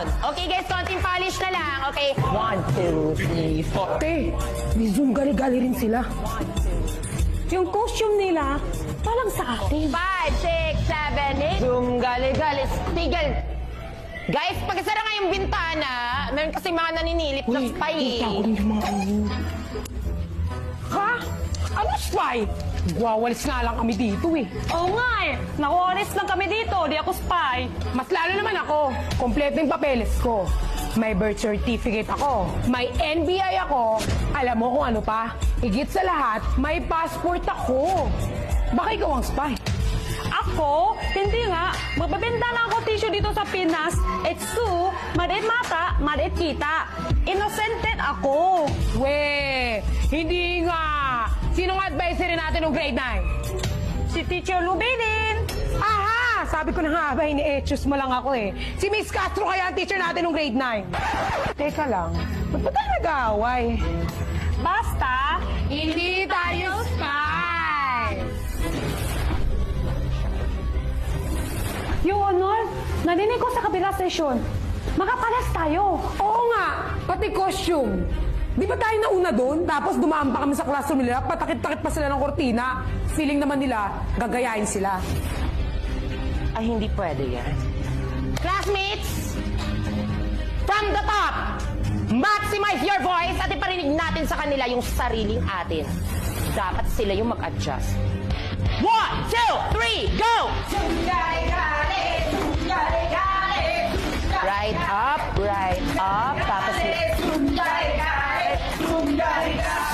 down. Okay, guys, konting polish na lang. Okay, 1, 2, 3, 4. Te, may Zoom gali-gali rin sila. Yung costume nila, parang sa atin. 5, 6, 7, 8. Zoom, gali-gali, tigil. Guys, pagkasara nga yung bintana, meron kasi mga naninilip na spy eh. Kita ko rin yung mga ano. Ha? Ano spy? Wawalis nga lang kami dito eh. Oo nga eh. Naku-honest lang kami dito. Di ako spy. Mas lalo naman ako. Kompleto yung papeles ko. May birth certificate ako. May NBI ako. Alam mo kung ano pa? Higit sa lahat, may passport ako. Baka ikaw ang spy. Ako? Hindi nga. Magbabenta lang ako tissue dito sa Pinas. It's true. Madit mata, madit kita. Innocented ako. We, hindi nga. Sino ang advisory natin ng grade 9? Si Teacher Lubinin. Aha! Sabi ko na nga ba, ini-etchus mo lang ako eh. Si Miss Castro kaya ang teacher natin ng grade 9. Teka lang, ba't ba tayo nag-aaway? Basta, Hindi tayo spy! Your Honor, narinig ko sa kabila session. Makapalas tayo. Oo nga, pati costume. Di ba tayo nauna doon? Tapos dumaan pa kami sa classroom nila, patakit-takit pa sila ng kortina. Feeling naman nila, gagayain sila. Ay, hindi pwede yan. Classmates, from the top, maximize your voice at iparinig natin sa kanila yung sariling atin. Dapat sila yung mag-adjust. 1, 2, 3, go! Right up, tapos...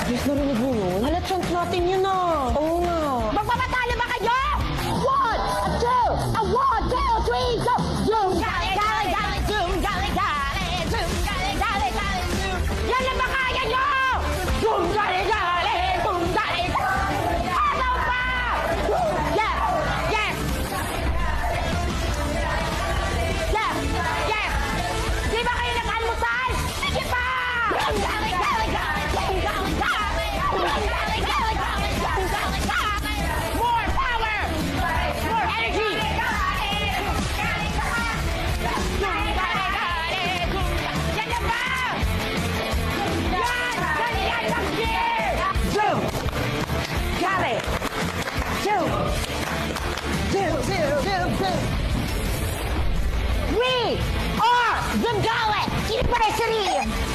Diyos, narinig mo yun? Hala, chance natin yun ah. Oo nga. Magpapatalo ba kayo? 1, 2, 1, 2, 3, go! Zoom, gali, gali, gali, zoom, gali, gali, zoom, gali, gali, gali, zoom. Yan na ba kaya nyo? Zoom, gali, gali, zoom, gali, gali. Ano pa? Yes, yes. Yes, yes. Di ba kayo nag-almusal? Sige pa! Zoom, gali, gali, gali, zoom, gali, gali, zoom, gali, gali, gali, zoom, gali, gali. More power! More energy! Yan na ba? Yan! Ganyan lang din! Zoom! Gali! Zoom! Zoom, zoom, zoom, zoom! We are the Gali University!